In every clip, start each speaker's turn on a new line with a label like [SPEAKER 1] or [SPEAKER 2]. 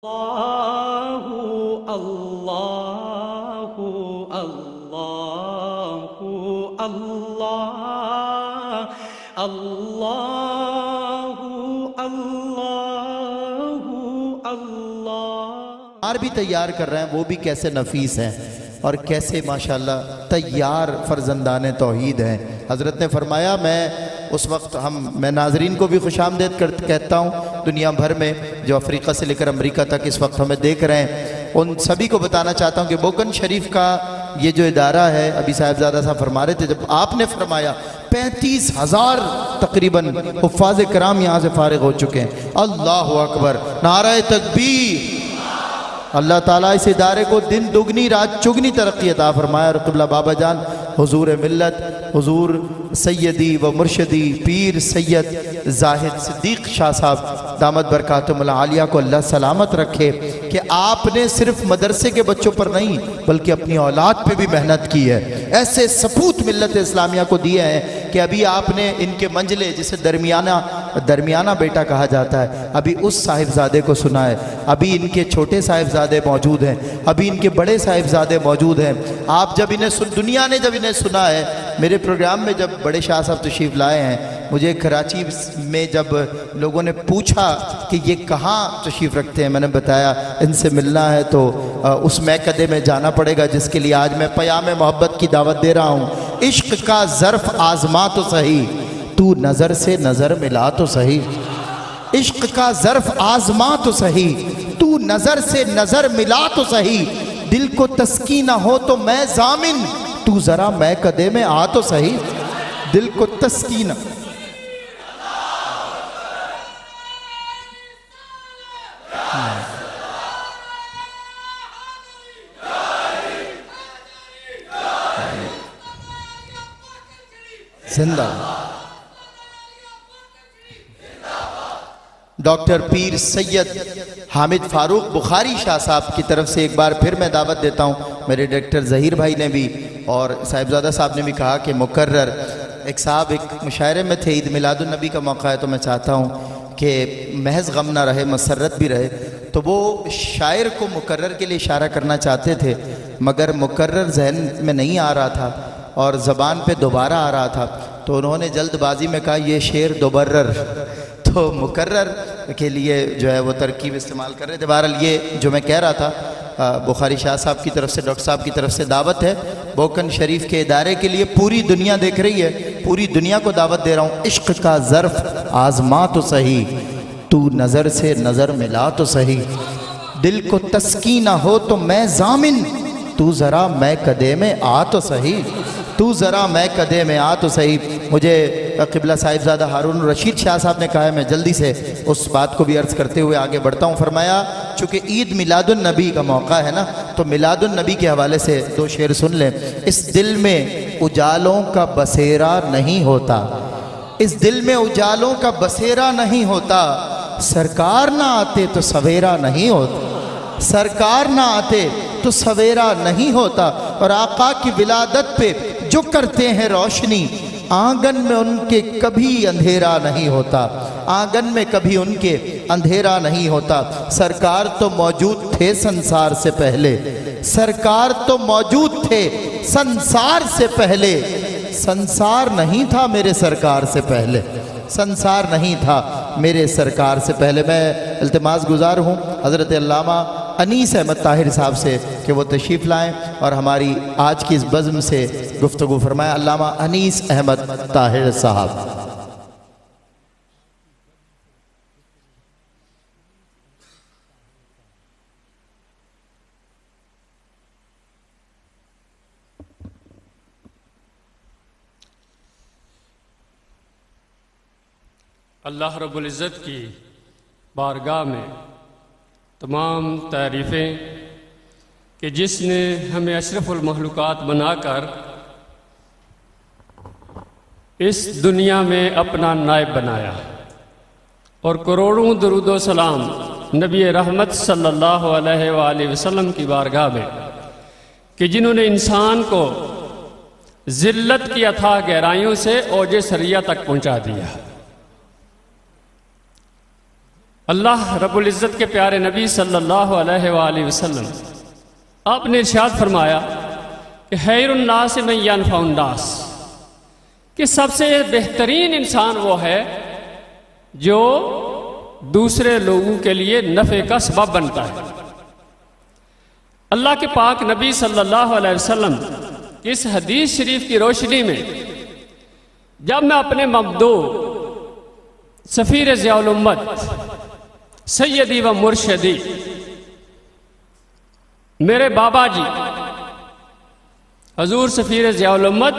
[SPEAKER 1] Allahu Allahu Allahu Allah Allahu Allahu Allah
[SPEAKER 2] بھی تیار کر رہے ہیں، وہ بھی کیسے نفیس ہیں اور کیسے ماشاءاللہ تیار فرزندان توحید ہیں۔ حضرت نے فرمایا اس وقت میں ناظرین کو بھی خوش آمدید کہتا ہوں، دنیا بھر میں جو افریقہ سے لے کر امریکہ تک اس وقت ہمیں دیکھ رہے ہیں، ان سبھی کو بتانا چاہتا ہوں کہ بوکن شریف کا یہ جو ادارہ ہے، ابھی صاحبزادہ صاحب فرما رہے تھے، جب آپ نے فرمایا 35,000 تقریباً حفاظ کرام یہاں سے فارغ ہو چکے ہیں، اللہ اکبر، نعرہ تکبیر۔ اللہ تعالیٰ اس ادارے کو دن دگنی رات چگنی ترقی عطا فرمائے، اور قبلہ بابا جان حضور ملت حضور سیدی و مرشدی پیر سید زاہد صدیق شاہ صاحب دامت برکاتہم العالیہ کو اللہ سلامت رکھے کہ آپ نے صرف مدرسے کے بچوں پر نہیں بلکہ اپنی اولاد پہ بھی محنت کی ہے، ایسے سپوت ملت اسلامیہ کو دیے ہیں کہ ابھی آپ نے ان کے منجلے جسے درمیانہ بیٹا کہا جاتا ہے، ابھی اس صاحبزادے کو سنا ہے، ابھی ان کے چھوٹے صاحبزادے موجود ہیں، ابھی ان کے بڑے صاحبزادے موجود ہیں۔ آپ جب دنیا نے جب انہیں سنا ہے، میرے پروگرام میں جب بڑے شاہ صاحب تشریف لائے ہیں، مجھے کراچی میں جب لوگوں نے پوچھا کہ یہ کہاں تشریف رکھتے ہیں، میں نے بتایا ان سے ملنا ہے تو اس میکدے میں جانا پڑے گا جس کے لیے آج میں پیام محبت کی دعوت دے رہا ہوں۔ عشق کا ظرف آزما تو صحیح، تو نظر سے نظر ملا تو صحیح، عشق کا ظرف آزما تو صحیح، تو نظر سے نظر ملا تو صحیح، دل کو تسکینہ ہو تو میں ضامن، تو ذرا میں قدے میں آ تو صحیح، دل کو تسکینہ۔ زندہ ڈاکٹر پیر سید حامد فاروق بخاری شاہ صاحب کی طرف سے ایک بار پھر میں دعوت دیتا ہوں، میرے ڈائریکٹر ظہیر بھائی نے بھی اور صاحبزادہ صاحب نے بھی کہا کہ مقرر ایک مشاعرے میں تھے، عید میلاد النبی کا موقع ہے، تو میں چاہتا ہوں کہ محض غم نہ رہے مسرت بھی رہے، تو وہ شاعر کو مقرر کے لیے اشارہ کرنا چاہتے تھے مگر مقرر ذہن میں نہیں آ رہا تھا اور زبان پہ دوبارہ آ رہا تھا، تو انہوں نے جلد بازی میں کہا یہ شعر دوبرر، تو مقرر کے لیے جو ہے وہ ترکیب استعمال کر رہے تھے۔ بہرحال یہ جو میں کہہ رہا تھا، بخاری شاہ صاحب کی طرف سے ڈاکٹر صاحب کی طرف سے دعوت ہے، بوکن شریف کے ادارے کے لیے پوری دنیا دیکھ رہی ہے، پوری دنیا کو دعوت دے رہا ہوں، عشق کا ظرف آزما تو صحیح، تو نظر سے نظر ملا تو صحیح، دل کو تسکینہ ہو تو میں ضامن، تو ذرا میں قدے میں آ تو صحیح، تو ذرا میں قدے میں آ تو صحیح۔ مجھے قبلہ صاحبزادہ ہارون رشید شاہ صاحب نے کہا ہے، میں جلدی سے اس بات کو بھی عرض کرتے ہوئے آگے بڑھتا ہوں۔ فرمایا چونکہ عید میلاد النبی کا موقع ہے نا، تو میلاد النبی کے حوالے سے 2 شعر سن لیں۔ اس دل میں اجالوں کا بسیرا نہیں ہوتا، اس دل میں اجالوں کا بسیرا نہیں ہوتا، سرکار نہ آتے تو سویرا نہیں ہوتا، سرکار نہ آتے تو سویرا نہیں ہوتا، اور آقا کی ولادت پہ جو کرتے ہیں روشنی، آنگن میں ان کے کبھی اندھیرا نہیں ہوتا، آنگن میں کبھی ان کے اندھیرا نہیں ہوتا، سرکار تو موجود تھے سنسار سے پہلے، سرکار تو موجود تھے سنسار سے پہلے، سنسار نہیں تھا میرے سرکار سے پہلے، سنسار نہیں تھا میرے سرکار سے پہلے۔ میں التماس گزار ہوں حضرت علامہ انیس احمد طاہر صاحب سے کہ وہ تشریف لائیں اور ہماری آج کی اس بزم سے گفتگو فرمائیں۔ علامہ انیس احمد طاہر صاحب۔
[SPEAKER 3] اللہ رب العزت کی بارگاہ میں تمام تعریفیں کہ جس نے ہمیں اشرف المخلوقات بنا کر اس دنیا میں اپنا نائب بنایا، اور کروڑوں درود و سلام نبی رحمت صلی اللہ علیہ وآلہ وسلم کی بارگاہ میں کہ جنہوں نے انسان کو ذلت کی اتھاہ گہرائیوں سے اوج سریہ تک پہنچا دیا۔ اللہ رب العزت کے پیارے نبی صلی اللہ علیہ وآلہ وسلم آپ نے ارشاد فرمایا کہ خیر الناس من ینفع الناس، کہ سب سے بہترین انسان وہ ہے جو دوسرے لوگوں کے لیے نفع کا سبب بنتا ہے۔ اللہ کے پاک نبی صلی اللہ علیہ وسلم اس حدیث شریف کی روشنی میں جب میں اپنے مبدوع سفیر ضیاء الامت سیدی و مرشدی میرے بابا جی حضور سفیر ضیاء الامت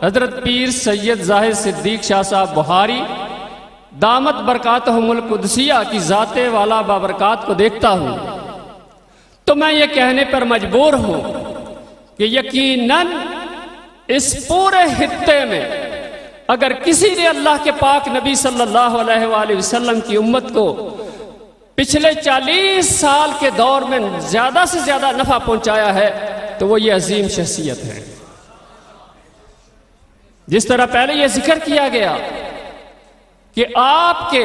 [SPEAKER 3] حضرت پیر سید زاہد صدیق شاہ صاحب بخاری دامت برکاتہم القدسیہ کی ذات والا بابرکات کو دیکھتا ہوں تو میں یہ کہنے پر مجبور ہوں کہ یقیناً اس پورے خطے میں اگر کسی نے اللہ کے پاک نبی صلی اللہ علیہ وآلہ وسلم کی امت کو پچھلے 40 سال کے دور میں زیادہ سے زیادہ نفع پہنچایا ہے تو وہ یہ عظیم شخصیت ہے۔ جس طرح پہلے یہ ذکر کیا گیا کہ آپ کے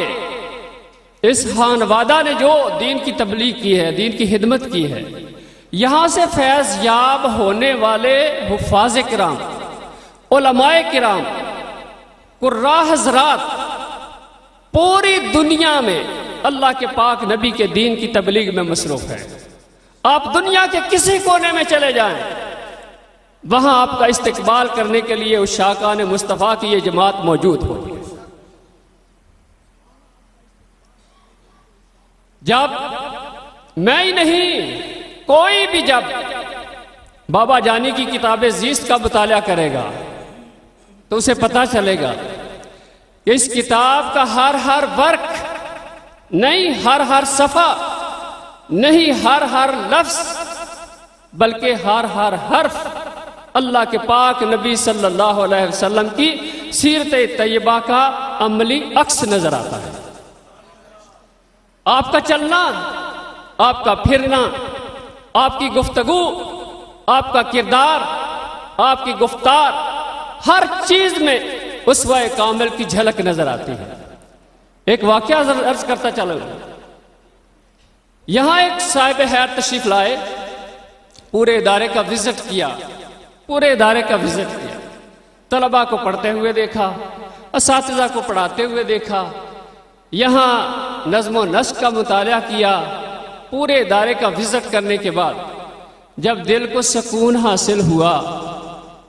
[SPEAKER 3] اس خانوادہ نے جو دین کی تبلیغ کی ہے، دین کی خدمت کی ہے، یہاں سے فیض یاب ہونے والے حفاظ کرام، علماء کرام، قراء حضرات پوری دنیا میں اللہ کے پاک نبی کے دین کی تبلیغ میں مصروف ہیں۔ آپ دنیا کے کسی کونے میں چلے جائیں، وہاں آپ کا استقبال کرنے کے لیے عشاقان مصطفیٰ کی یہ جماعت موجود ہوگی۔ جب میں ہی نہیں کوئی بھی جب بابا جانی کی کتاب زیست کا مطالعہ کرے گا تو اسے پتہ چلے گا کہ اس کتاب کا ہر ورق نہیں، ہر صفحہ نہیں، ہر لفظ بلکہ ہر حرف اللہ کے پاک نبی صلی اللہ علیہ وسلم کی سیرت طیبہ کا عملی عکس نظر آتا ہے۔ آپ کا چلنا، آپ کا پھرنا، آپ کی گفتگو، آپ کا کردار، آپ کی گفتار، ہر چیز میں اسوہ کامل کی جھلک نظر آتی ہے۔ ایک واقعہ عرض کرتا چلوں، یہاں ایک صاحب حیات تشریف لائے، پورے ادارے کا وزٹ کیا، طلباء کو پڑھتے ہوئے دیکھا، اساتذہ کو پڑھاتے ہوئے دیکھا، یہاں نظم و نسق کا مطالعہ کیا۔ پورے ادارے کا وزٹ کرنے کے بعد جب دل کو سکون حاصل ہوا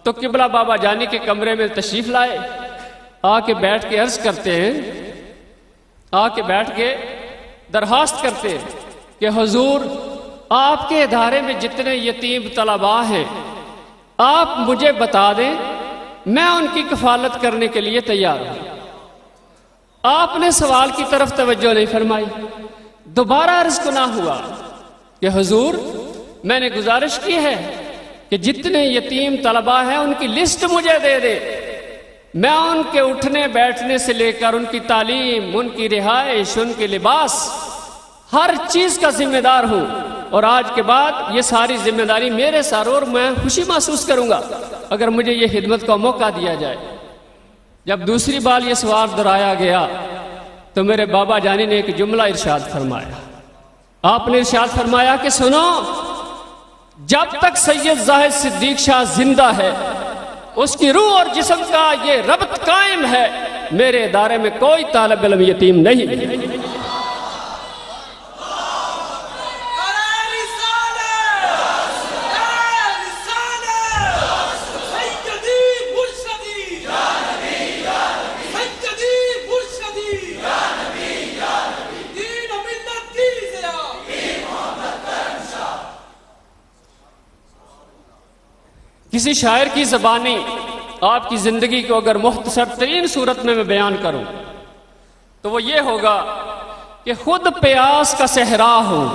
[SPEAKER 3] تو قبلہ بابا جانی کے کمرے میں تشریف لائے، آ کے بیٹھ کے عرض کرتے ہیں، آ کے بیٹھ کے درخواست کرتے ہیں کہ حضور آپ کے ادارے میں جتنے یتیم طلباء ہیں آپ مجھے بتا دیں، میں ان کی کفالت کرنے کے لیے تیار ہوں۔ آپ نے سوال کی طرف توجہ نہیں فرمائی، دوبارہ عرض گنا ہوا کہ حضور میں نے گزارش کی ہے کہ جتنے یتیم طلباء ہیں ان کی لسٹ مجھے دے دے، میں ان کے اٹھنے بیٹھنے سے لے کر ان کی تعلیم، ان کی رہائش، ان کے لباس، ہر چیز کا ذمہ دار ہوں، اور آج کے بعد یہ ساری ذمہ داری میرے سر، اور میں خوشی محسوس کروں گا اگر مجھے یہ خدمت کا موقع دیا جائے۔ جب دوسری بار یہ سوال دہرایا گیا تو میرے بابا جانی نے ایک جملہ ارشاد فرمایا۔ آپ نے ارشاد فرمایا کہ سنو، جب تک سید زاہد صدیق شاہ زندہ ہے اس کی روح اور جسم کا یہ ربط قائم ہے، میرے ادارے میں کوئی طالب علم یتیم نہیں۔ کسی شاعر کی زبانی آپ کی زندگی کو اگر مختصر ترین صورت میں بیان کروں تو وہ یہ ہوگا کہ خود پیاس کا صحرا ہوں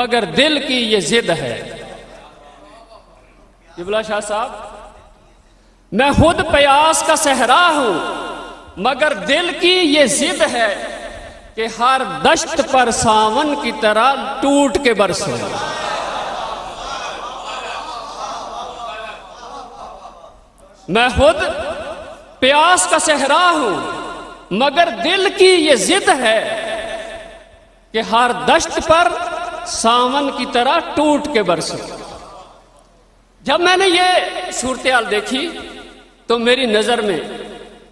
[SPEAKER 3] مگر دل کی یہ ضد ہے۔ جبلا شاہ صاحب، میں خود پیاس کا صحرا ہوں مگر دل کی یہ ضد ہے کہ ہر دشت پر ساون کی طرح ٹوٹ کے برسوں۔ میں خود پیاس کا صحرا ہوں مگر دل کی یہ ضد ہے کہ ہر دشت پر ساون کی طرح ٹوٹ کے برسے۔ جب میں نے یہ صورتحال دیکھی تو میری نظر میں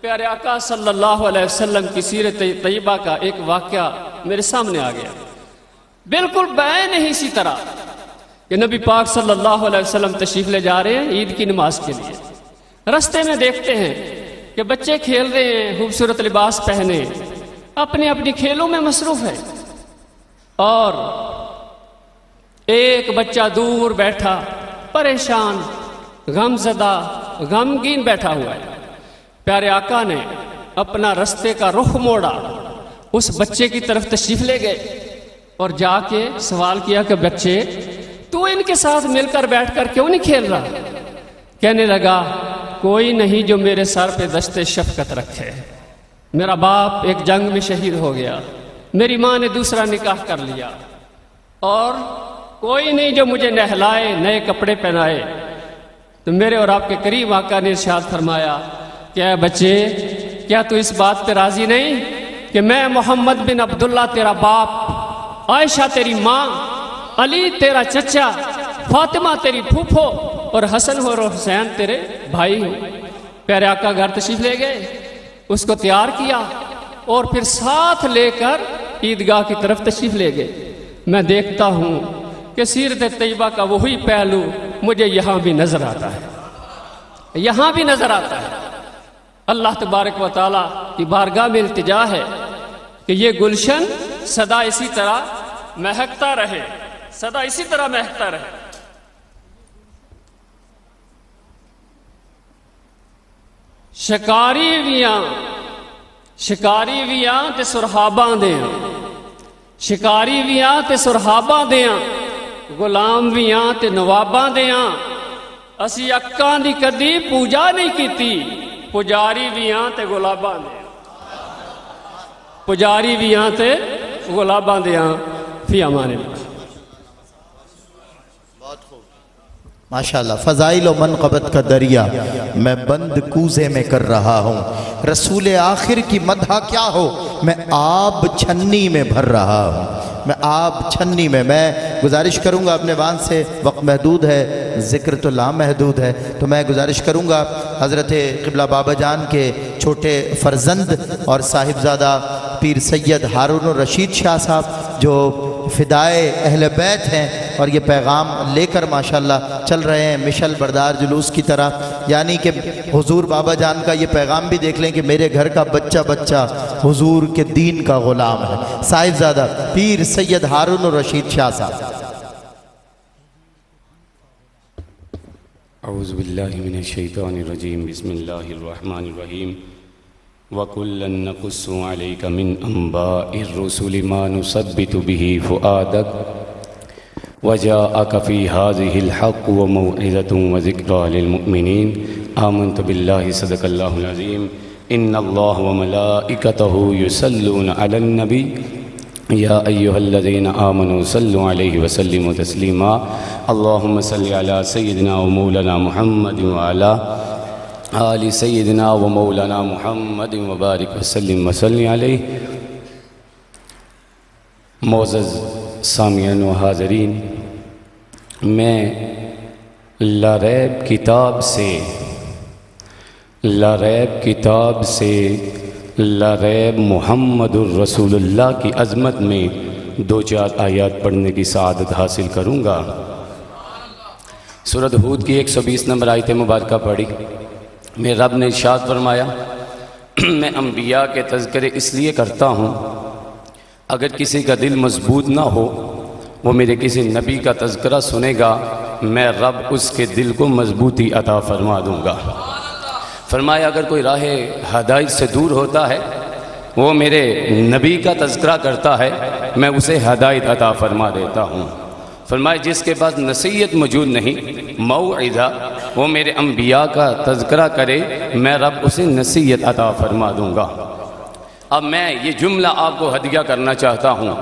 [SPEAKER 3] پیارے آقا صلی اللہ علیہ وسلم کی سیرت طیبہ کا ایک واقعہ میرے سامنے آ گیا، بالکل بین ہی اسی طرح کہ نبی پاک صلی اللہ علیہ وسلم تشریف لے جا رہے ہیں عید کی نماز کے لیے۔ رستے میں دیکھتے ہیں کہ بچے کھیل رہے ہیں، خوبصورت لباس پہنے اپنی اپنی کھیلوں میں مصروف ہے، اور ایک بچہ دور بیٹھا پریشان، غم زدہ، غمگین بیٹھا ہوا ہے۔ پیارے آقا نے اپنا رستے کا رخ موڑا، اس بچے کی طرف تشریف لے گئے اور جا کے سوال کیا کہ بچے تو ان کے ساتھ مل کر بیٹھ کر کیوں نہیں کھیل رہا؟ کہنے لگا کوئی نہیں جو میرے سر پہ دست شفقت رکھے، میرا باپ ایک جنگ میں شہید ہو گیا، میری ماں نے دوسرا نکاح کر لیا، اور کوئی نہیں جو مجھے نہلائے، نئے کپڑے پہنائے۔ تو میرے اور آپ کے قریب آقا نے ارشاد فرمایا کہ اے بچے کیا تو اس بات پہ راضی نہیں کہ میں محمد بن عبداللہ تیرا باپ، عائشہ تیری ماں، علی تیرا چچا، فاطمہ تیری پھوپھو اور حسن اور حسین تیرے بھائی ہوں۔ پیارے آقا گھر تشریف لے گئے، اس کو تیار کیا اور پھر ساتھ لے کر عیدگاہ کی طرف تشریف لے گئے۔ میں دیکھتا ہوں کہ سیرت طیبہ کا وہی پہلو مجھے یہاں بھی نظر آتا ہے، یہاں بھی نظر آتا ہے۔ اللہ تبارک و تعالیٰ کی بارگاہ میں التجا ہے کہ یہ گلشن سدا اسی طرح مہکتا رہے، سدا اسی طرح مہکتا رہے۔ شکاری ویاں تے سرحاباں دیاں، شکاری ویاں تے سرحاباں دیاں، غلام ویاں تے نواباں دیاں، اسی اکاں دی کدی پوجا نہیں کیتی، پجاری ویاں تے گلاباں دیاں، پجاری ویاں تے گلاباں دیاں۔ فی امان اللہ۔
[SPEAKER 2] ماشاءاللہ، فضائل و منقبت کا دریا میں بند کوزے میں کر رہا ہوں، رسول آخر کی مدح کیا ہو میں آب چھنی میں بھر رہا ہوں، میں آب چھنی میں۔ میں گزارش کروں گا اپنے وان سے، وقت محدود ہے، ذکر تو لامحدود ہے، تو میں گزارش کروں گا حضرت قبلہ بابا جان کے چھوٹے فرزند اور صاحبزادہ پیر سید ہارون الرشید شاہ صاحب جو فدائے اہل بیت ہیں اور یہ پیغام لے کر ماشاءاللہ چل رہے ہیں مشل بردار جلوس کی طرح، یعنی کہ حضور بابا جان کا یہ پیغام بھی دیکھ لیں کہ میرے گھر کا بچہ بچہ حضور کے دین کا غلام ہے۔ صاحبزادہ پیر سید ہارون الرشید شاہ صاحب۔
[SPEAKER 4] اعوذ باللہ من الشیطان الرجیم، بسم اللہ الرحمن الرحیم۔ وَكُلًّا نَقُصُّ عَلَيْكَ مِنْ أَنْبَاءِ الرُّسُلِ مَا نُثَبِّتُ بِهِ فُؤَادَكَ وَجَاءَكَ فِي هَذِهِ الْحَقُّ وَمَوْعِظَةٌ وَذِكْرَىٰ لِلْمُؤْمِنِينَ آمَنْتُ بِاللَّهِ صدق اللَّهُ العظيم إِنَّ اللَّهَ وَمَلَائِكَتَهُ يُصَلُّونَ عَلَى النَّبِيِّ يَا أَيُّهَا الَّذِينَ آمَنُوا صَلُّوا عَلَيْهِ وَسَلِّمُوا تَسْلِيمًا اللهم صل على سيدنا ومولانا محمد وعلى آل سیدنا و مولانا محمد وبارک وسلم وسلم علیہ۔ معزز سامعین و حاضرین، میں لاریب کتاب سے لاریب محمد الرسول اللہ کی عظمت میں دو چار آیات پڑھنے کی سعادت حاصل کروں گا۔ سورۃ ہود کی 120 نمبر آیت مبارکہ پڑھی۔ میں رب نے ارشاد فرمایا میں انبیاء کے تذکرے اس لیے کرتا ہوں اگر کسی کا دل مضبوط نہ ہو وہ میرے کسی نبی کا تذکرہ سنے گا میں رب اس کے دل کو مضبوطی عطا فرما دوں گا۔ فرمایا اگر کوئی راہ ہدایت سے دور ہوتا ہے وہ میرے نبی کا تذکرہ کرتا ہے میں اسے ہدایت عطا فرما دیتا ہوں۔ فرمایا جس کے پاس نصیحت موجود نہیں موعظہ وہ میرے انبیاء کا تذکرہ کرے میں رب اسے نصیحت عطا فرما دوں گا۔ اب میں یہ جملہ آپ کو ہدیہ کرنا چاہتا ہوں۔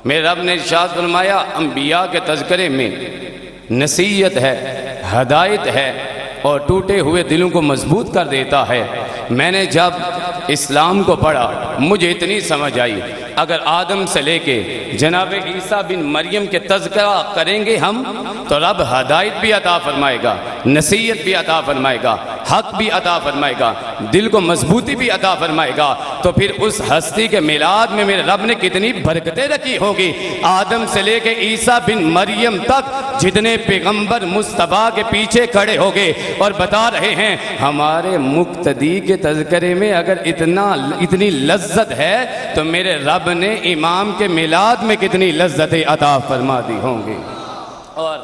[SPEAKER 4] میرے رب نے ارشاد فرمایا انبیاء کے تذکرے میں نصیحت ہے، ہدایت ہے اور ٹوٹے ہوئے دلوں کو مضبوط کر دیتا ہے۔ میں نے جب اسلام کو پڑھا مجھے اتنی سمجھ آئی اگر آدم سے لے کے جناب عیسیٰ بن مریم کے تذکرہ کریں گے ہم تو رب ہدایت بھی عطا فرمائے گا، نصیحت بھی عطا فرمائے گا، حق بھی عطا فرمائے گا، دل کو مضبوطی بھی عطا فرمائے گا۔ تو پھر اس ہستی کے میلاد میں میرے رب نے کتنی برکتیں رکھی ہوگی۔ آدم سے لے کے عیسیٰ بن مریم تک جتنے پیغمبر مصطفیٰ کے پیچھے کھڑے ہوگے اور بتا رہے ہیں ہمارے مقتدی کے تذکرے میں اگر اتنی لذت ہے تو میرے رب نے امام کے میلاد میں کتنی لذتیں عطا فرما دی ہوں گی۔ اور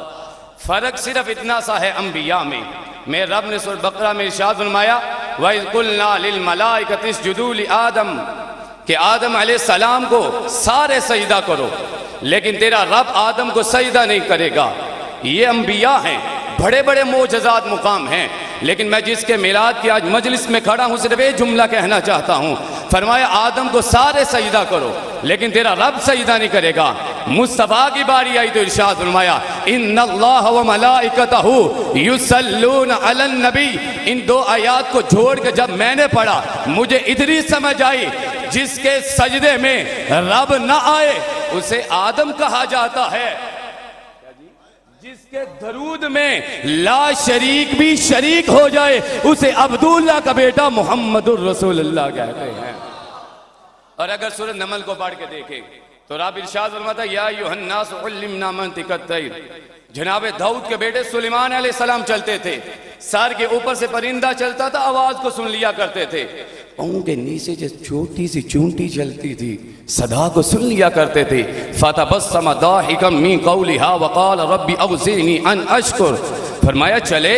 [SPEAKER 4] فرق صرف اتنا سا ہے انبیاء میں۔ میرے رب نے سورہ بقرہ میں ارشاد فرمایا وَإِذْ قُلْنَا لِلْمَلَائِكَةِ اسْجُدُوا لِآدَمَ کہ آدم علیہ السلام کو سارے سجدہ کرو، لیکن تیرا رب آدم کو سجدہ نہیں کرے گا۔ یہ انبیاء ہیں، بڑے بڑے معجزات مقام ہیں، لیکن میں جس کے میلاد کی آج مجلس میں کھڑا ہوں صرف ایک جملہ کہنا چاہتا ہوں۔ فرمایا آدم کو سارے سجدہ کرو، لیکن تیرا رب سجدہ نہیں کرے گا۔ مصطفیٰ کی باری آئی تو ارشاد فرمایا ان اللہ وملائکتہ یصلون علی النبی۔ ان دو آیات کو جوڑ کے جب میں نے پڑھا مجھے اتنی سمجھ آئی جس کے سجدے میں رب نہ آئے اسے آدم کہا جاتا ہے، جس کے درود میں لا شریک بھی شریک ہو جائے اسے عبداللہ کا بیٹا محمد الرسول اللہ کہتے ہیں۔ اور اگر سورہ نمل کو پڑھ کے دیکھیں تو رب ارشاد فرماتا ہے یا ایھا الناس علمنا منطق الطیر۔ جناب داؤد کے بیٹے سلیمان علیہ السلام چلتے تھے، سر کے اوپر سے پرندہ چلتا تھا، آواز کو سن لیا کرتے تھے، پاؤں کے نیچے جو چھوٹی سی چونٹی چلتی تھی صدا کو سن لیا کرتے تھے۔ فتبسم ضاحکا من قولها وقال رب اوزعنی ان اشکر۔ فرمایا چلے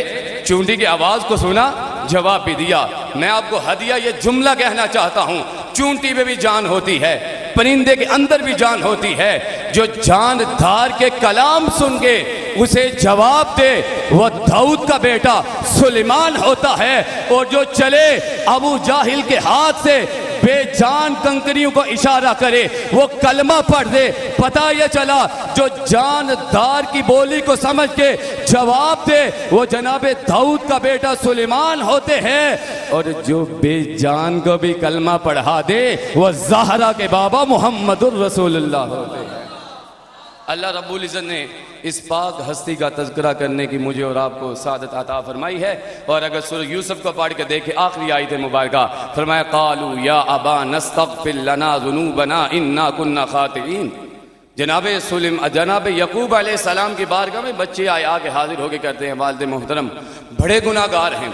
[SPEAKER 4] چونٹی کی آواز کو سنا، جواب بھی دیا۔ میں آپ کو ہدیہ یہ جملہ کہنا چاہتا ہوں، چونٹی میں بھی جان ہوتی ہے، پرندے کے اندر بھی جان ہوتی ہے۔ جو جاندار کے کلام سن کے اسے جواب دے وہ داؤد کا بیٹا سلیمان ہوتا ہے، اور جو چلے ابو جاہل کے ہاتھ سے بے جان کنکریوں کو اشارہ کرے وہ کلمہ پڑھ دے، پتہ یہ چلا جو جاندار کی بولی کو سمجھ کے جواب دے وہ جناب داؤد کا بیٹا سلیمان ہوتے ہیں، اور جو بے جان کو بھی کلمہ پڑھا دے وہ زہرا کے بابا محمد الرسول اللہ ہوتے ہیں۔ اللہ رب العزت نے اس پاک ہستی کا تذکرہ کرنے کی مجھے اور آپ کو سعادت عطا فرمائی ہے۔ اور اگر سورہ یوسف کو پڑھ کے دیکھیں آخری آیت مبارکہ فرمایا قالوا یا ابانا استغفر لنا ذنوبنا انا كنا خاطئین۔ جناب یعقوب علیہ السلام کی بارگاہ میں بچے آ کے حاضر ہو کے کہتے ہیں والد محترم بڑے گناہ گار ہیں،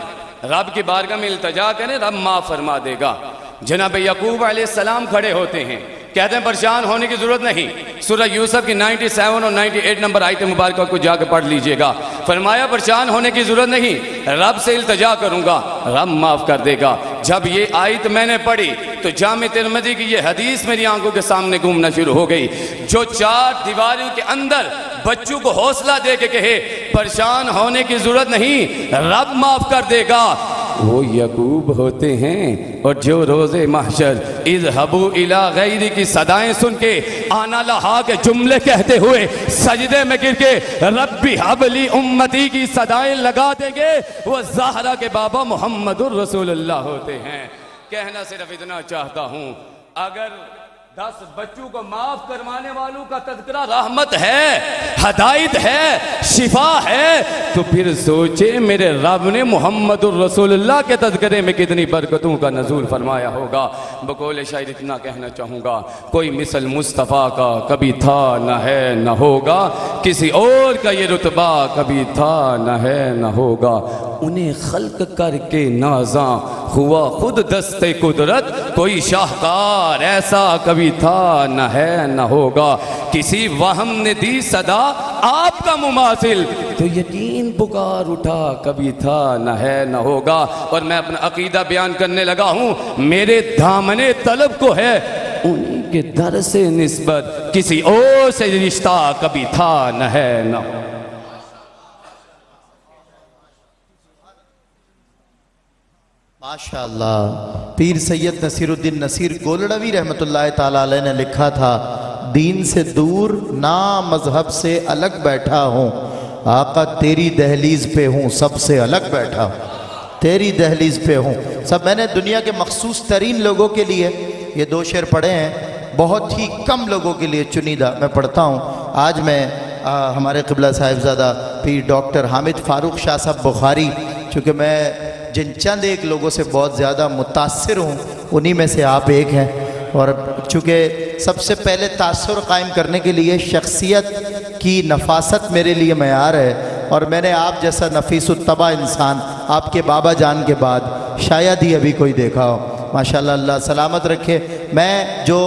[SPEAKER 4] رب کی بارگاہ میں التجا کریں رب معاف فرما دے گا۔ جناب یعقوب علیہ السلام کھڑے ہوتے ہیں، کہتے ہیں پریشان ہونے کی ضرورت نہیں۔ سورہ یوسف کی 97 اور 98 نمبر آیت مبارکہ کو جا کے پڑھ لیجئے گا۔ فرمایا پریشان ہونے کی ضرورت نہیں، رب سے التجا کروں گا، رب معاف کر دے گا۔ جب یہ آیت میں نے پڑھی تو جامع ترمذی کی یہ حدیث میری آنکھوں کے سامنے گھومنا شروع ہو گئی۔ جو چار دیواروں کے اندر بچوں کو حوصلہ دے کے کہے پریشان ہونے کی ضرورت نہیں، رب معاف کر دے گا، وہ یعقوب ہوتے ہیں۔ اور جو روز محشر اذهبوا الى غیری کی صدائیں سن کے آنا لہا کے جملے کہتے ہوئے سجدے میں گر کے ربی حب لی امتی کی صدائیں لگا دیں گے، وہ زہرا کے بابا محمد الرسول اللہ ہوتے ہیں۔ کہنا صرف اتنا چاہتا ہوں اگر 10 بچوں کو معاف کروانے والوں کا تذکرہ رحمت ہے، ہدایت ہے، شفا ہے، تو پھر سوچے میرے رب نے محمد الرسول اللہ کے تذکرے میں کتنی برکتوں کا نزول فرمایا ہوگا۔ بقول شاعر اتنا کہنا چاہوں گا کوئی مثل مصطفیٰ کا کبھی تھا نہ ہے نہ ہوگا، کسی اور کا یہ رتبہ کبھی تھا نہ ہے نہ ہوگا، انہیں خلق کر کے نازاں ہوا خود دست قدرت، کوئی شاہکار ایسا کبھی تھا نہ ہے نہ ہوگا، کسی وہم نے دی صدا آپ کا مماثل، تو یقین پکار اٹھا کبھی تھا نہ ہے نہ ہوگا۔ اور میں اپنا عقیدہ بیان کرنے لگا ہوں، میرے دامن طلب کو ہے ان کے در سے نسبت، کسی اور سے رشتہ کبھی تھا نہ ہے نہ ہوگا۔
[SPEAKER 2] ماشاءاللہ پیر سید نصیر الدین نصیر گولڑوی رحمۃ اللہ تعالیٰ علیہ نے لکھا تھا دین سے دور نا مذہب سے الگ بیٹھا ہوں، آقا تیری دہلیز پہ ہوں سب سے الگ بیٹھا ہوں، تیری دہلیز پہ ہوں سب۔ میں نے دنیا کے مخصوص ترین لوگوں کے لیے یہ 2 شعر پڑھے ہیں، بہت ہی کم لوگوں کے لیے چنیدہ میں پڑھتا ہوں۔ آج میں ہمارے قبلہ صاحبزادہ پیر ڈاکٹر حامد فاروق شاہ صاحب بخاری، چونکہ میں جن چند ایک لوگوں سے بہت زیادہ متاثر ہوں انہی میں سے آپ ایک ہیں، اور چونکہ سب سے پہلے تاثر قائم کرنے کے لیے شخصیت کی نفاست میرے لیے معیار ہے، اور میں نے آپ جیسا نفیس الطبع انسان آپ کے بابا جان کے بعد شاید ہی ابھی کوئی دیکھا ہو۔ ماشاءاللہ اللہ سلامت رکھے۔ میں جو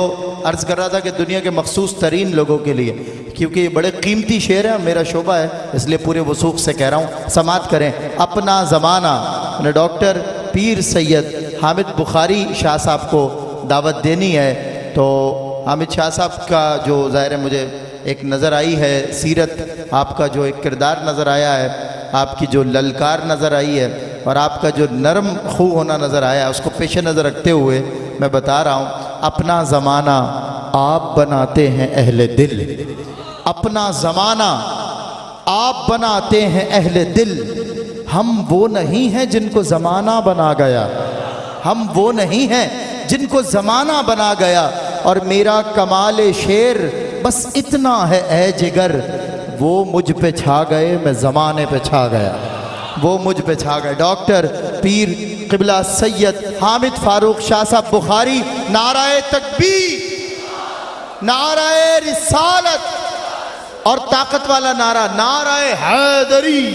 [SPEAKER 2] عرض کر رہا تھا کہ دنیا کے مخصوص ترین لوگوں کے لیے، کیونکہ یہ بڑے قیمتی شعر ہیں، میرا شعبہ ہے اس لیے پورے وثوق سے کہہ رہا ہوں، سماعت کریں۔ اپنا زمانہ، نے ڈاکٹر پیر سید حامد بخاری شاہ صاحب کو دعوت دینی ہے، تو حامد شاہ صاحب کا جو ظاہر ہے مجھے ایک نظر آئی ہے سیرت، آپ کا جو ایک کردار نظر آیا ہے، آپ کی جو للکار نظر آئی ہے، اور آپ کا جو نرم خو ہونا نظر آیا ہے، اس کو پیش نظر رکھتے ہوئے میں بتا رہا ہوں، اپنا زمانہ آپ بناتے ہیں اہل دل، اپنا زمانہ آپ بناتے ہیں اہل دل، ہم وہ نہیں ہیں جن کو زمانہ بنا گیا، ہم وہ نہیں ہیں جن کو زمانہ بنا گیا، اور میرا کمال شعر بس اتنا ہے اے جگر، وہ مجھ پہ چھا گئے میں زمانے پہ چھا گیا، وہ مجھ پہ چھا گئے۔ ڈاکٹر پیر قبلہ سید حامد فاروق شاہ صاحب بخاری، نعرہ تکبیر، نعرہ رسالت، اور طاقت والا نعرہ نعرہ حیدری۔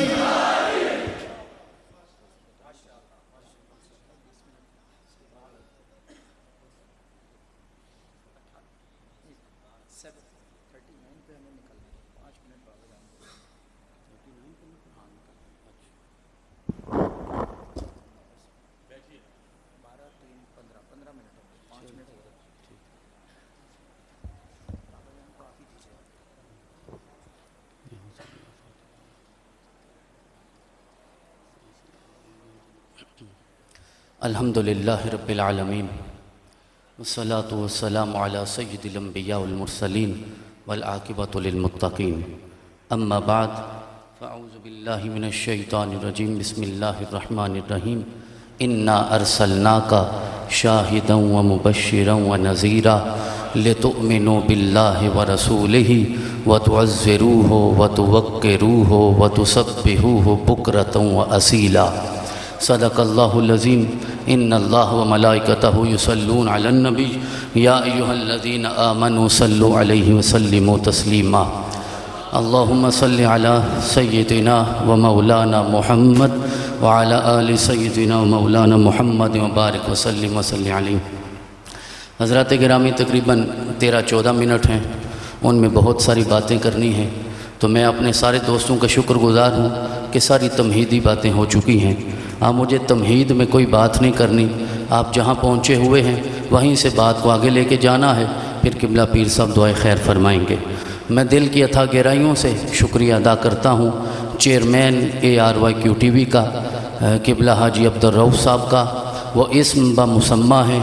[SPEAKER 4] الحمدللہ رب العالمین، والصلاة والسلام علی سید الانبیاء والمرسلین والعاقبۃ للمتقین، اما بعد فاعوذ باللہ من الشیطان الرجیم، بسم اللہ الرحمن الرحیم، انا ارسلناک شاہدا ومبشرا ونذیرا لتؤمنوا باللہ ورسولہ وتعزروہ وتوقروہ وتسبحوہ بکرۃ واصیلا۔ صدق اللہ العظیم۔ ان اللہ وملائکتہ یصلون علی النبی یا ایہا الذین آمنوا صلوا علیہ وسلموا تسلیما۔ اللہم صل علی سیدنا و مولانا محمد وعلی آل سیدنا و مولانا محمد وبارک وسلم وصلی علیہ۔ حضرات گرامی، تقریباً 13-14 منٹ ہیں، ان میں بہت ساری باتیں کرنی ہیں، تو میں اپنے سارے دوستوں کا شکر گزار ہوں کہ ساری تمہیدی باتیں ہو چکی ہیں۔ مجھے تمہید میں کوئی بات نہیں کرنی، آپ جہاں پہنچے ہوئے ہیں وہیں سے بات کو آگے لے کے جانا ہے، پھر قبلہ پیر صاحب دعائے خیر فرمائیں گے۔ میں دل کی اتھا گہرائیوں سے شکریہ ادا کرتا ہوں چیئرمین ARYQ-TV کا، قبلہ حاجی عبدالرؤف صاحب کا، وہ اسم بمسمہ ہیں،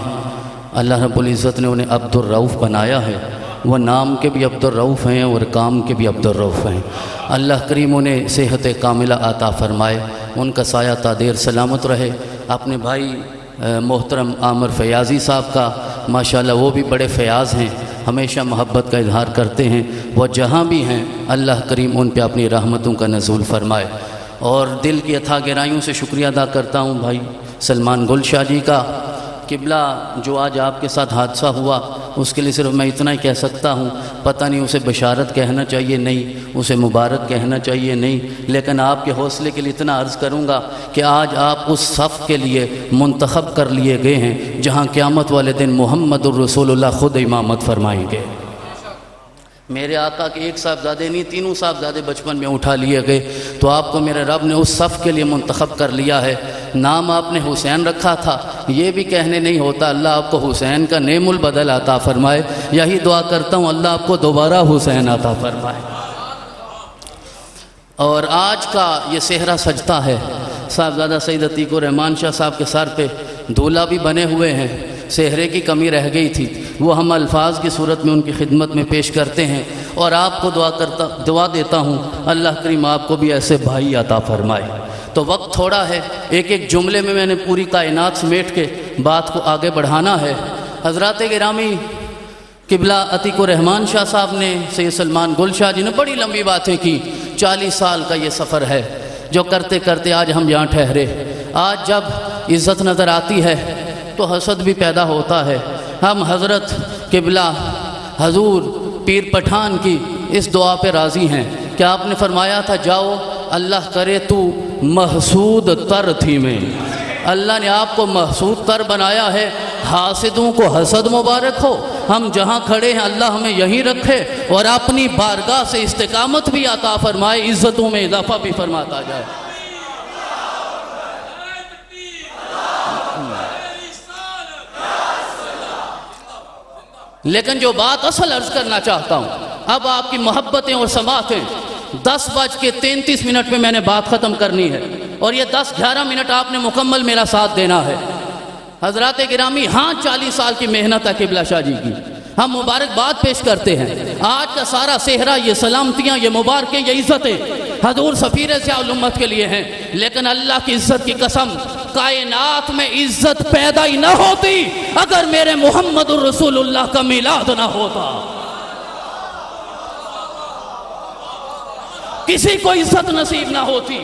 [SPEAKER 4] اللہ رب العزت نے انہیں عبدالرؤف بنایا ہے، وہ نام کے بھی عبدالرؤف ہیں اور کام کے بھی عبدالرؤف ہیں۔ اللہ کریم انہیں صحت کاملہ عطا فرمائے، ان کا سایہ تا دیر سلامت رہے۔ اپنے بھائی محترم عامر فیاضی صاحب کا، ماشاءاللہ وہ بھی بڑے فیاض ہیں، ہمیشہ محبت کا اظہار کرتے ہیں، وہ جہاں بھی ہیں اللہ کریم ان پہ اپنی رحمتوں کا نزول فرمائے۔ اور دل کی اتھا گہرائیوں سے شکریہ ادا کرتا ہوں بھائی سلمان گل شاہ جی کا۔ قبلہ جو آج آپ کے ساتھ حادثہ ہوا اس کے لیے صرف میں اتنا ہی کہہ سکتا ہوں، پتہ نہیں اسے بشارت کہنا چاہیے نہیں، اسے مبارک کہنا چاہیے نہیں، لیکن آپ کے حوصلے کے لیے اتنا عرض کروں گا کہ آج آپ اس صف کے لیے منتخب کر لیے گئے ہیں جہاں قیامت والے دن محمد الرسول اللہ خود امامت فرمائیں گے۔ میرے آقا کے ایک صاحبزادے نہیں، تینوں صاحبزادے بچپن میں اٹھا لیے گئے، تو آپ کو میرے رب نے اس صف کے لیے منتخب کر لیا ہے۔ نام آپ نے حسین رکھا تھا، یہ بھی کہنے نہیں ہوتا، اللہ آپ کو حسین کا نعم البدل عطا فرمائے، یہی دعا کرتا ہوں اللہ آپ کو دوبارہ حسین عطا فرمائے۔ اور آج کا یہ صحرا سجدہ ہے، صاحبزادہ سید عتیق الرحمان شاہ صاحب کے سر پہ دولہا بھی بنے ہوئے ہیں، صحرے کی کمی رہ گئی تھی، وہ ہم الفاظ کی صورت میں ان کی خدمت میں پیش کرتے ہیں، اور آپ کو دعا دیتا ہوں اللہ کریم آپ کو بھی ایسے بھائی عطا فرمائے۔ تو وقت تھوڑا ہے، ایک ایک جملے میں نے پوری کائنات سمیٹ کے بات کو آگے بڑھانا ہے۔ حضرات گرامی،
[SPEAKER 5] قبلہ عتیق الرحمان شاہ صاحب نے، سید سلمان گل شاہ جی نے بڑی لمبی باتیں کی. 40 سال کا یہ سفر ہے جو کرتے کرتے آج ہم یہاں ٹھہرے. آج جب عزت نظر آتی ہے تو حسد بھی پیدا ہوتا ہے. ہم حضرت قبلہ حضور پیر پٹھان کی اس دعا پہ راضی ہیں کہ آپ نے فرمایا تھا جاؤ اللہ کرے تو محسود تر تھی میں. اللہ نے آپ کو محسود تر بنایا ہے. حاسدوں کو حسد مبارک ہو. ہم جہاں کھڑے ہیں اللہ ہمیں یہیں رکھے اور اپنی بارگاہ سے استقامت بھی عطا فرمائے، عزتوں میں اضافہ بھی فرماتا جائے. لیکن جو بات اصل عرض کرنا چاہتا ہوں، اب آپ کی محبتیں اور سماعتیں 10:33 پہ میں نے بات ختم کرنی ہے اور یہ 10-11 منٹ آپ نے مکمل میرا ساتھ دینا ہے. حضرات گرامی، ہاں 40 سال کی محنت ہے قبلہ شاہ جی کی، ہم مبارکباد پیش کرتے ہیں. آج کا سارا صحرا، یہ سلامتیاں، یہ مبارکیں، یہ عزتیں حضور سفیر ضیاء الامت کے لیے ہیں. لیکن اللہ کی عزت کی قسم، کائنات میں عزت پیدا ہی نہ ہوتی اگر میرے محمد الرسول اللہ کا میلاد نہ ہوتا. کسی کو عزت نصیب نہ ہوتی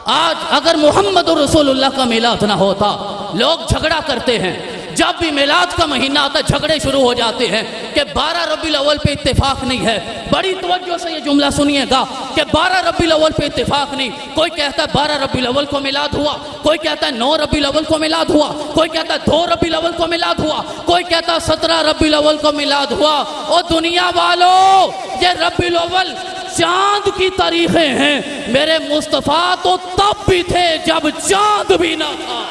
[SPEAKER 5] آج اگر محمد الرسول اللہ کا میلاد نہ ہوتا. لوگ جھگڑا کرتے ہیں، جب بھی میلاد کا مہینہ آتا جھگڑے شروع ہو جاتے ہیں کہ 12 ربیع الاول پہ اتفاق نہیں ہے. بڑی توجہ سے یہ جملہ سنیے گا کہ 12 ربیع الاول پہ اتفاق نہیں. کوئی کہتا ہے 12 ربیع الاول کو میلاد ہوا، کوئی کہتا ہے 9 ربیع الاول کو میلاد ہوا، کوئی کہتا ہے 2 ربیع الاول کو میلاد ہوا، کوئی کہتا ہے 17 ربیع الاول کو میلاد ہوا. اور دنیا والوں، یہ ربیع الاول چاند کی تاریخیں ہیں. میرے مصطفیٰ تو تب بھی تھے جب چاند بھی نہ تھا.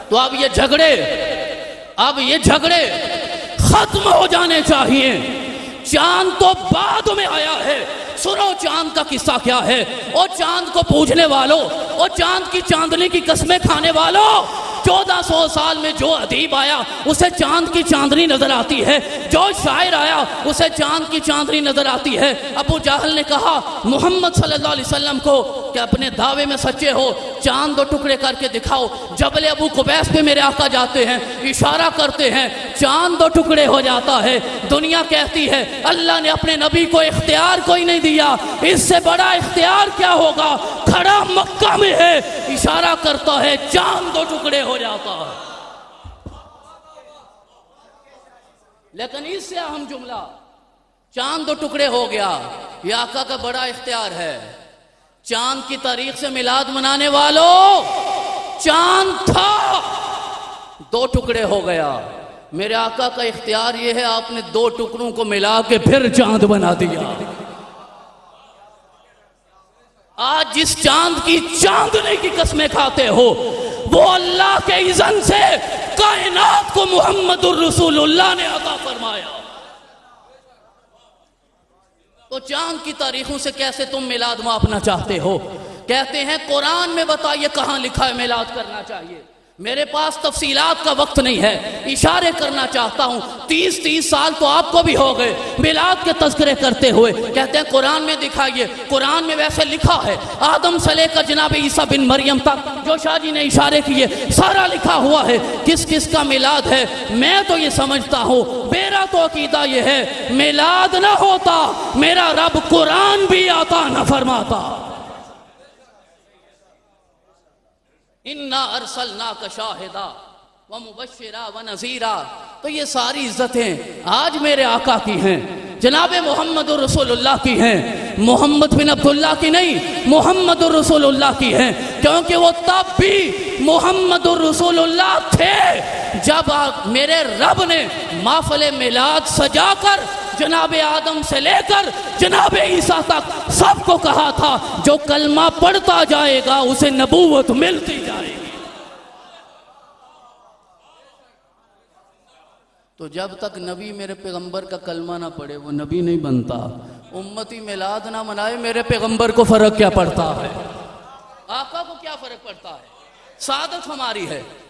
[SPEAKER 5] تو اب یہ جھگڑے ختم ہو جانے چاہیے. چاند تو بعد میں آیا ہے. سنو چاند کا قصہ کیا ہے. اور چاند کو پوجنے والوں، اور چاند کی چاندنی کی قسمیں کھانے والوں، 1400 سال میں جو ادیب آیا اسے چاند کی چاندنی نظر آتی ہے، جو شاعر آیا اسے چاند کی چاندنی نظر آتی ہے. ابو جہل نے کہا محمد صلی اللہ علیہ وسلم کو کہ اپنے دعوے میں سچے ہو، چاند دو ٹکڑے کر کے دکھاؤ. جبل ابو قبیس پہ میرے آقا جاتے ہیں، اشارہ کرتے ہیں، چاند دو ٹکڑے ہو جاتا ہے. دنیا کہتی ہے اللہ نے اپنے نبی کو اختیار کوئی نہیں دیا. اس سے بڑا اختیار کیا ہوگا؟ کھڑا مکہ میں ہے، اشارہ کرتا ہے، چاند دو ٹکڑے ہو جاتا ہے. لیکن اس سے اہم جملہ، چاند دو ٹکڑے ہو گیا، یہ آقا کا بڑا اختیار ہے. چاند کی تاریخ سے میلاد منانے والوں، چاند تھا، 2 ٹکڑے ہو گیا. میرے آقا کا اختیار یہ ہے، آپ نے 2 ٹکڑوں کو ملا کے پھر چاند بنا دیا. آج جس چاند کی چاندنی کی قسمیں کھاتے ہو، وہ اللہ کے اذن سے کائنات کو محمد الرسول اللہ نے عطا فرمایا. تو چاند کی تاریخوں سے کیسے تم میلاد ماپنا چاہتے ہو؟ کہتے ہیں قرآن میں بتائیے کہاں لکھا ہے میلاد کرنا چاہیے. میرے پاس تفصیلات کا وقت نہیں ہے، اشارے کرنا چاہتا ہوں. 30 سال تو آپ کو بھی ہو گئے میلاد کے تذکرے کرتے ہوئے. کہتے ہیں قرآن میں دکھائیے. قرآن میں ویسے لکھا ہے آدم سے لے کر جناب عیسیٰ بن مریم تک، جو شاہ جی نے اشارے کیے، سارا لکھا ہوا ہے. کس کس کا میلاد ہے؟ میں تو یہ سمجھتا ہوں، میرا تو عقیدہ یہ ہے، میلاد نہ ہوتا میرا رب قرآن بھی عطا نہ فرماتا. اِنَّا أَرْسَلْنَاكَ شَاهِدًا وَمُبَشِّرًا وَنَذِيرًا. تو یہ ساری عزتیں آج میرے آقا کی ہیں، جناب محمد الرسول اللہ کی ہیں. محمد بن عبداللہ کی نہیں، محمد الرسول اللہ کی ہیں. کیونکہ وہ تب بھی محمد الرسول اللہ تھے جب میرے رب نے محفل میلاد سجا کر جناب آدم سے لے کر جناب عیسیٰ تک سب کو کہا تھا جو کلمہ پڑھتا جائے گا اسے نبوت ملتی جائے گی. تو جب تک نبی میرے پیغمبر کا کلمہ نہ پڑھے وہ نبی نہیں بنتا. امتی میلاد نہ منائے، میرے پیغمبر کو فرق کیا پڑتا ہے؟ آقا کو کیا فرق پڑتا ہے؟ سعادت ہماری ہے.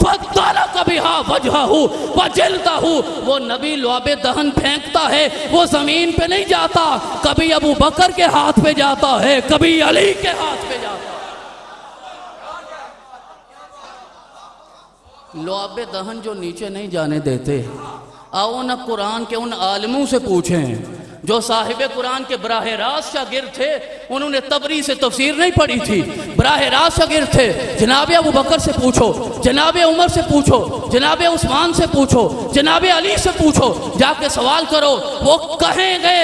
[SPEAKER 5] فَضَّلَكَ بِهَا وَجْهَهُ وَجِلْدَهُ۔ وہ نبی لعاب دہن پھینکتا ہے، وہ زمین پہ نہیں جاتا، کبھی ابو بکر کے ہاتھ پہ جاتا ہے، کبھی علی کے ہاتھ پہ جاتا ہے۔ لعاب دہن جو نیچے نہیں جانے دیتے، آؤ نہ قرآن کے ان عالموں سے پوچھیں جو صاحب قرآن کے براہ راست شاگرد تھے، انہوں نے طبری سے تفسیر نہیں پڑھی تھی، براہ راست شاگرد تھے۔ جناب ابو بکر سے پوچھو، جناب عمر سے پوچھو، جناب عثمان سے پوچھو، جناب علی سے پوچھو، جا کے سوال کرو، وہ کہیں گے۔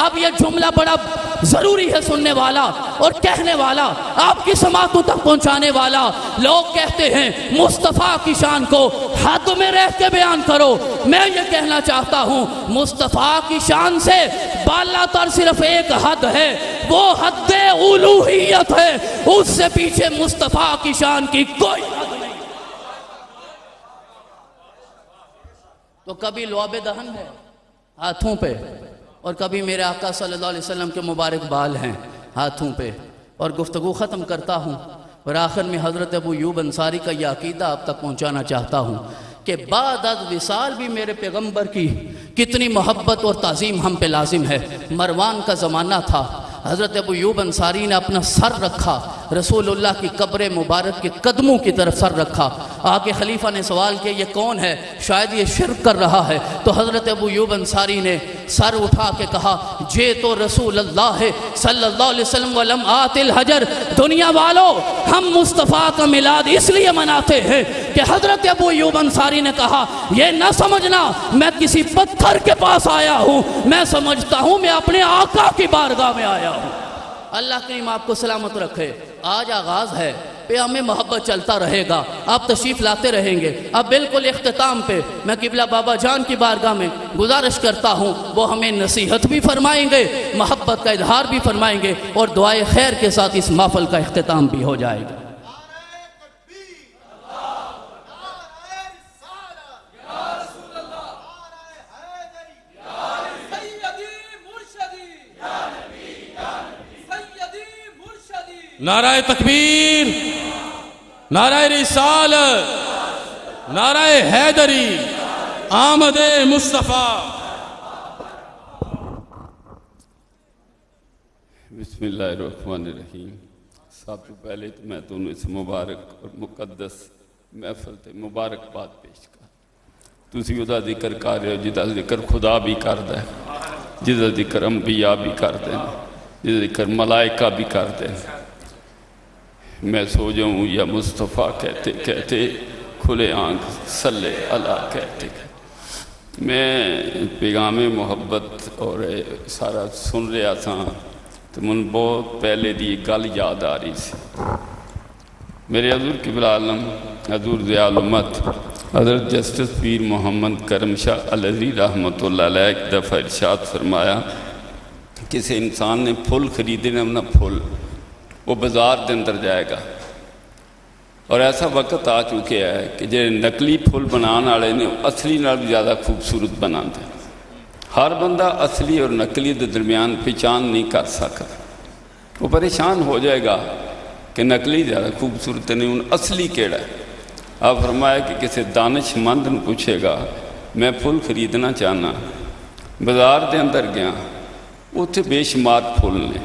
[SPEAKER 5] اب یہ جملہ بڑا ضروری ہے سننے والا اور کہنے والا، آپ کی سماعتوں تک پہنچانے والا۔ لوگ کہتے ہیں مصطفیٰ کی شان کو حد میں رہ کے بیان کرو، میں یہ کہنا چاہتا ہوں مصطفیٰ کی شان سے بالا تر صرف ایک حد ہے، وہ حد الوہیت ہے، اس سے پیچھے مصطفیٰ کی شان کی کوئی حد نہیں۔ تو کبھی لعاب دہن ہے ہاتھوں پہ، اور کبھی میرے آقا صلی اللہ علیہ وسلم کے مبارک بال ہیں ہاتھوں پہ۔ اور گفتگو ختم کرتا ہوں، اور آخر میں حضرت ابو ایوب انصاری کا یہ عقیدہ آپ تک پہنچانا چاہتا ہوں کہ بعد از وصال بھی میرے پیغمبر کی کتنی محبت اور تعظیم ہم پہ لازم ہے۔ مروان کا زمانہ تھا، حضرت ابو ایوب انصاری نے اپنا سر رکھا، رسول اللہ کی قبر مبارک کے قدموں کی طرف سر رکھا۔ آگے خلیفہ نے سوال کیا یہ کون ہے، شاید یہ شرک کر رہا ہے، تو حضرت ابو ایوب انصاری نے سر اٹھا کے کہا یہ تو رسول اللہ ہے صلی اللہ علیہ وسلم ولم آت الحجر۔ دنیا والوں، ہم مصطفیٰ کا میلاد اس لیے مناتے ہیں کہ حضرت ابو ایوب انصاری نے کہا یہ نہ سمجھنا میں کسی پتھر کے پاس آیا ہوں، میں سمجھتا ہوں میں اپنے آقا کی بارگاہ میں آیا ہوں۔ اللہ کریم آپ کو سلامت رکھے۔ آج آغاز ہے، پیام محبت چلتا رہے گا، آپ تشریف لاتے رہیں گے۔ اب بالکل اختتام پہ میں قبلہ بابا جان کی بارگاہ میں گزارش کرتا ہوں، وہ ہمیں نصیحت بھی فرمائیں گے، محبت کا اظہار بھی فرمائیں گے، اور دعائے خیر کے ساتھ اس محفل کا اختتام بھی ہو جائے گا۔
[SPEAKER 1] نعرہ تکبیر، نعرہ رسالت، نعرہ حیدری، آمد مصطفیٰ۔
[SPEAKER 4] بسم اللہ الرحمن الرحیم۔ سب سے پہلے تو میں تمہیں اس مبارک اور مقدس محفل تے مبارکباد پیش کر، تسی ادا ذکر کر رہے ہو جدا ذکر خدا بھی کردا ہے، جدا ذکر انبیاء بھی کردے ہیں، جدا ذکر ملائکہ بھی کردے ہیں۔ میں سو جاؤں یا مصطفیٰ کہتے کہتے کھلے آنکھ صلی اللہ کہتے کہتے۔ میں پیغام محبت اور سارا سن رہا تھا تو من بہت پہلے دی گل یاد آ رہی سی۔ میرے حضور قبلہ عالم حضور ضیاء الامت حضرت جسٹس پیر محمد کرم شاہ العزی رحمۃ اللہ علیہ ایک دفعہ ارشاد فرمایا، کسی انسان نے پھول خریدنے اپنا پھول، وہ بازار دے اندر جائے گا، اور ایسا وقت آ چکے ہے کہ جو نقلی پھول بنان والے نے اصلی نال بھی زیادہ خوبصورت بنا دے۔ ہر بندہ اصلی اور نقلی دے درمیان پہچان نہیں کر سکتا، وہ پریشان ہو جائے گا کہ نقلی زیادہ خوبصورت نہیں، ان اصلی کیڑا ہے۔ آپ فرمایا کہ کسی دانش مند نے پوچھے گا میں پھول خریدنا چاہنا، بازار دے اندر گیا، اتنے بے شمار پھول نے،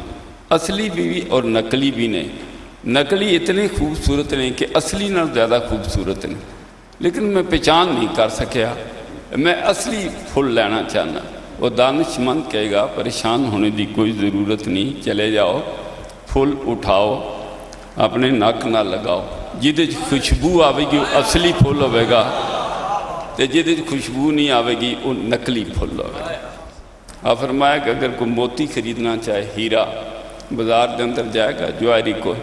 [SPEAKER 4] اصلی بھی اور نقلی بھی نے۔ نقلی اتنے خوبصورت نہیں کہ اصلی نال زیادہ خوبصورت نہیں، لیکن میں پہچان نہیں کر سکیا، میں اصلی پھول لینا چاہنا۔ وہ دانش مند کہے گا پریشان ہونے دی کوئی ضرورت نہیں، چلے جاؤ پھول اٹھاؤ، اپنے نک نہ لگاؤ، جدے خوشبو آوے گی وہ اصلی پھول ہوئے گا، تے جدے خوشبو نہیں آوے گی وہ نقلی پھول ہوئے گا۔ آپ فرمایا کہ اگر کوئی موتی خریدنا چاہے، ہیرا، بازار دے اندر جائے گا جواری کو،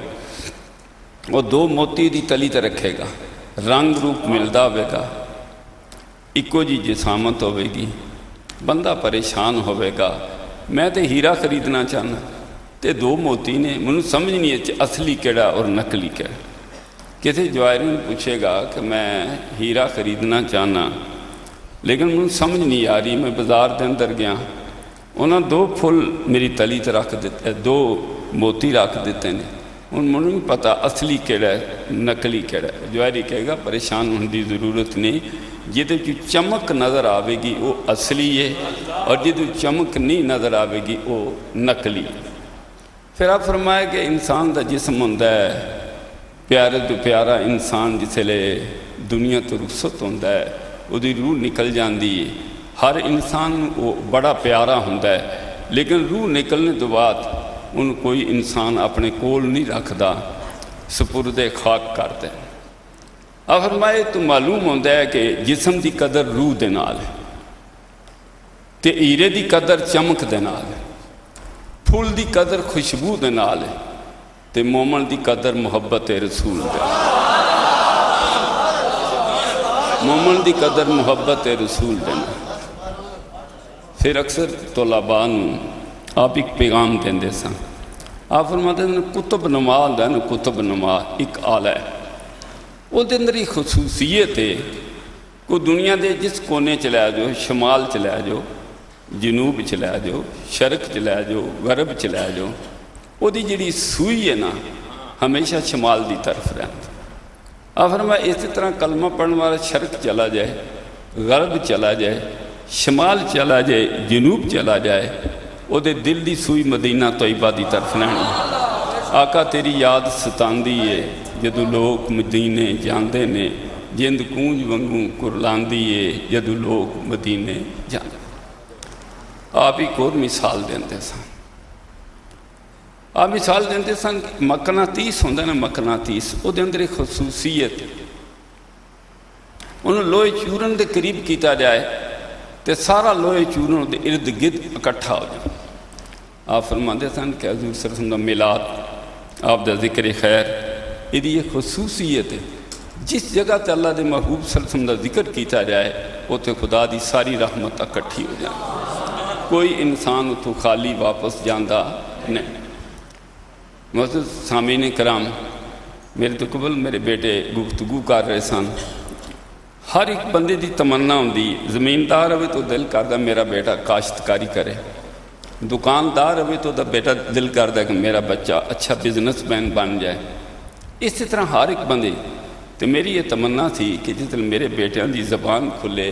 [SPEAKER 4] وہ دو موتی دی تلی تے رکھے گا، رنگ روپ ملدا ہوئے گا، ایکو جی جسامت ہوئے گی، بندہ پریشان ہوئے گا، میں تے ہیرا خریدنا چاہنا تے دو موتی نے، منو سمجھ نہیں ہے اصلی کیڑا اور نقلی کیڑا۔ کسی جواری نے پوچھے گا کہ میں ہیرا خریدنا چاہنا لیکن منو سمجھ نہیں آ رہی، میں بازار دے اندر گیا، انہاں دو پھول میری تلی تے رکھ دیتے، دو موتی رکھ دیتے ہیں،
[SPEAKER 6] ہوں مجھے نہیں پتا اصلی کہڑا ہے نقلی کہڑا ہے. جوہری کہے گا پریشان ہونے کی ضرورت نہیں. جہدے چمک نظر آئے گی وہ اصلی ہے اور جہدے چمک نہیں نظر آئے گی وہ نقلی. پھر آپ فرمایا کہ انسان دا جسم ہوتا ہے پیارے تو پیارا انسان جسے دنیا تو رخصت ہوتا ہے وہ روح نکل جاتی ہے. ہر انسان وہ بڑا پیارا ہوتا ہے لیکن روح نکلنے تو بعد ان کوئی انسان اپنے کول نہیں رکھتا, سپرد خاک کرتا ہے. اب فرمائے تو معلوم ہوتا ہے کہ جسم دی قدر روح دے نال ہے تے ہیرے دی قدر چمک دے نال ہے, پھول دی قدر خوشبو دے نال ہے تے مومن دی قدر محبت رسول دے. مومن دی قدر محبت رسول دے نال. پھر اکثر طلباء آپ ایک پیغام دیندے سن. آپ فرماتے ہیں کتب نما ہوتا ہے نا, کتب نما ایک آلہ ہے, وہ دے اندر ایک خصوصیت ہے. کوئی دنیا دے جس کونے چلا جو, شمال چلا جو, جنوب چلا جو, شرق چلا جو, غرب چلا جو, وہ دی جڑی سوئی ہے نا ہمیشہ شمال دی طرف رہتا. آپ فرمایا اسی طرح کلمہ پڑھنے والا شرق چلا جائے, غرب چلا جائے, شمال چلا جائے, جنوب چلا جائے, وہ دے دل دی سوئی مدینہ طیبہ دی طرف رہنی. آقا تیری یاد ستاندی ہے جدو لوگ مدینے جاندے نے, جند کونج ونگوں کرلاندی ہے جدو لوگ مدینے جاندے. آپ ایک اور مثال دیندے سن. آپ مثال دیندے سن مقناطیس ہوندہ نا, مقناطیس وہ دے اندر ایک خصوصیت انہوں لوہے چورن دے قریب کیتا جائے تے سارا لوہے چورن دے ارد گرد اکٹھا ہو جائے. آپ فرماندے سن کہ حضور صلی اللہ علیہ وسلم دا میلاد, آپ دا ذکر خیر, یہ خصوصیت ہے. جس جگہ تے اللہ دے محبوب صلی اللہ علیہ وسلم دا ذکر کیتا جائے وہ تے خدا دی ساری رحمت اکٹھی ہو جائے, کوئی انسان تو خالی واپس جاندہ نہیں. محترم سامعین کرام, میرے تو قبل میرے بیٹے گفتگو کر رہے سن. ہر ایک بندے دی تمنا ہوندی, زمیندار ہوئے تو دل کردہ میرا بیٹا کاشتکاری کرے, دکاندار ہوئے تو دا بیٹا دل کردہ کہ میرا بچہ اچھا بزنس مین بن جائے. اسی طرح ہر ایک بندے تو میری یہ تمنا تھی کہ جس طرح میرے بیٹیاں دی زبان کھلے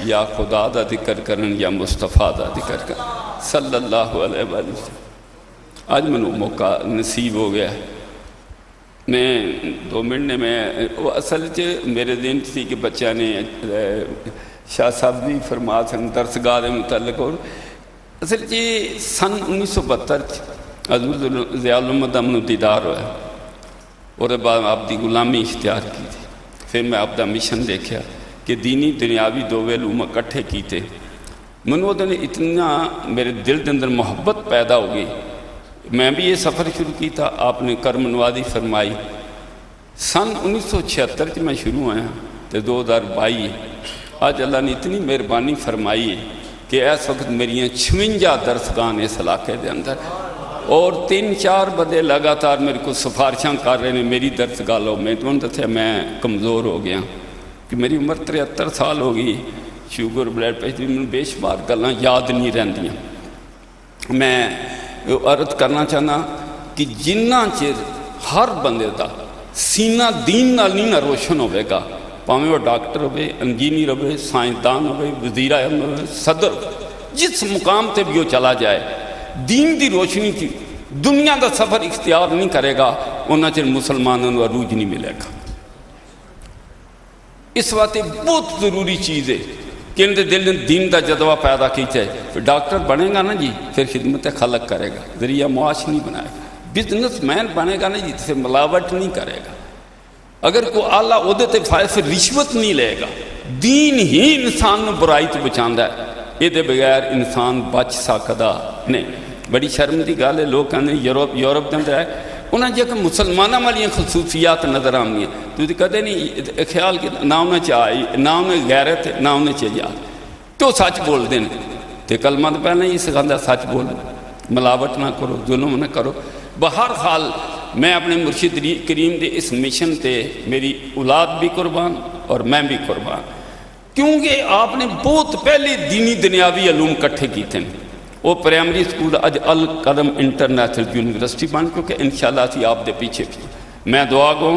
[SPEAKER 6] یا خدا دا ذکر کرن یا مصطفیٰ دا ذکر کرن صلی اللہ علیہ وسلم. آج میں موقع نصیب ہو گیا. میں 2 منٹ میں وہ اصل میرے دن تھی کہ بچہ نے شاہ صاحب بھی فرما سن درسگاہ دے متعلق, اور اصل سن 1972 حضور ضیاء الحمد امن دیدار ہوا اور بعد آپ دی غلامی اختیار کی تھی. پھر میں آپ دا مشن دیکھا کہ دینی دنیاوی دو علوم اکٹھے کیتے. منو دن اتنا میرے دل دے اندر محبت پیدا ہو گئی. میں بھی یہ سفر شروع کی تھا, آپ نے کرم نوازی فرمائی. سن 1976 میں شروع ہویا تو 2022 آج اللہ نے اتنی مہربانی فرمائی ہے کہ اس وقت میری 56 درسگاہ اس علاقے دے اندر, اور 3-4 بندے لگاتار میرے کو سفارشاں کر رہے ہیں میری درسگاہ لو. میں تو دسیا میں کمزور ہو گیا کہ میری عمر 73 سال ہو گئی, شوگر بلڈ پریشر میں بے شمار گلاں یاد نہیں رہندیاں. میں عرض کرنا چاہنا کہ جنہ چر ہر بندے دا سینہ دین نال نہیں نہ روشن ہوئے گا, پاویں وہ ڈاکٹر ہوئے, انجینئر ہوئے, سائنسدان ہوئے, وزیر اعظم ہوئے, صدر, جس مقام تے بھی وہ چلا جائے, دین دی روشنی کی دنیا دا سفر اختیار نہیں کرے گا, انہاں چر مسلمانوں کو عروج نہیں ملے گا. اس وقت بہت ضروری چیز ہے کہ ان دے دل نے دین دا جذبہ پیدا کیتا ہے. پھر ڈاکٹر بنے گا نا جی, پھر خدمت خلق کرے گا, ذریعہ معاش نہیں بنائے گا. بزنس مین بنے گا نا جی, پھر ملاوٹ نہیں کرے گا. اگر کوئی اعلیٰ عہدے تے فائز پھر رشوت نہیں لے گا. دین ہی انسان برائی تو بچاندا ہے, یہ دے بغیر انسان بچ سکدا نہیں. بڑی شرم دی گل ہے, لوگ کہتے ہیں یورپ کے اندر ہے, انہیں جے کہ مسلمانوں والی خصوصیات نظر آنی ہیں تو کدے نہیں خیال کہ نہ انہیں چاہیے, نہ انہیں غیرت, نہ انہیں چاہیے, تو سچ بول دیں. تو کلمہ تو پہلے ہی سکھاتا سچ بول, ملاوٹ نہ کرو, ظلم نہ کرو. بہر حال میں اپنے مرشد کریم دے اس مشن تے میری اولاد بھی قربان اور میں بھی قربان, کیونکہ آپ نے بہت پہلے دینی دنیاوی علوم کٹھے کیتے ہیں. وہ پرائمری سکول اج القلم انٹرنیشنل یونیورسٹی بن کیونکہ انشاءاللہ اسی آپ دے پیچھے بھی میں دعا گوں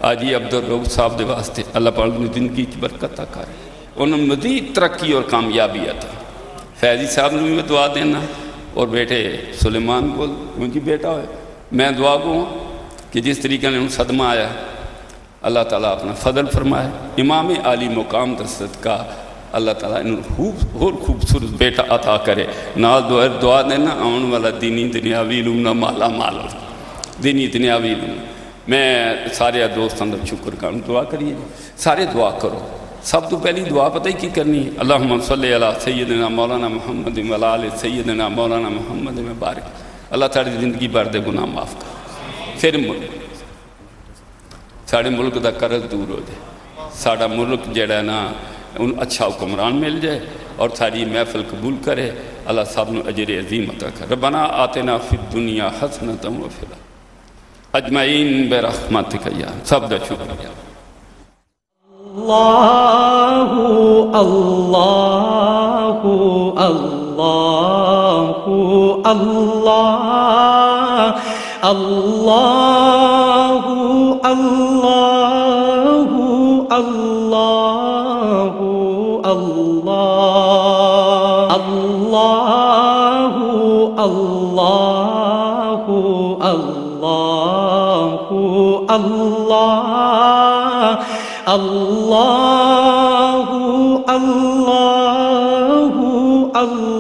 [SPEAKER 6] آج یہ عبدالرؤف صاحب دے واسطے اللہ پاک نے زندگی کی برکت عطا کرے انہوں مزید ترقی اور کامیابی عطا فیضی صاحب نے بھی میں دعا دینا اور بیٹے سلیمان بول مجھے بیٹا ہوئے میں دعا گوں کہ جس طریقے نے انہوں صدمہ آیا اللہ تعالیٰ اپنا فضل فرمائے امام عالی مقام در صدقہ اللہ تعالیٰ انہوں اور خوبصورت بیٹا عطا کرے نال دعا دینا آن والا دینی دنیاوی علوم نہ مالا مال دینی دنیاوی علوم میں سارے دوستاں دا شکر کروں دعا کریے سارے دعا کرو سب تو پہلی دعا پتہ ہی کی کرنی ہے اللہم صلی علی سیدنا مولانا محمد وعلی سیدنا مولانا محمد مبارک اللہ تعالی زندگی بھر دے گناہ معاف کر پھر ساڑے ملک دا قرض دور ہو جائے ساڑا ملک جڑا ہے نا ان اچھا حکمران مل جائے اور ساری محفل قبول کرے اللہ صاحب نے اجر عظیم عطا کرے ربنا آتنا فی الدنیا حسنۃ وفی الآخرۃ اجمعین برحمتک یا سب دا شکریہ
[SPEAKER 7] اللہ اللہ اللہ اللہ اللہ اللہ اللہ اللہ اللہ اللہ اللہ اللہ اللہ اللہ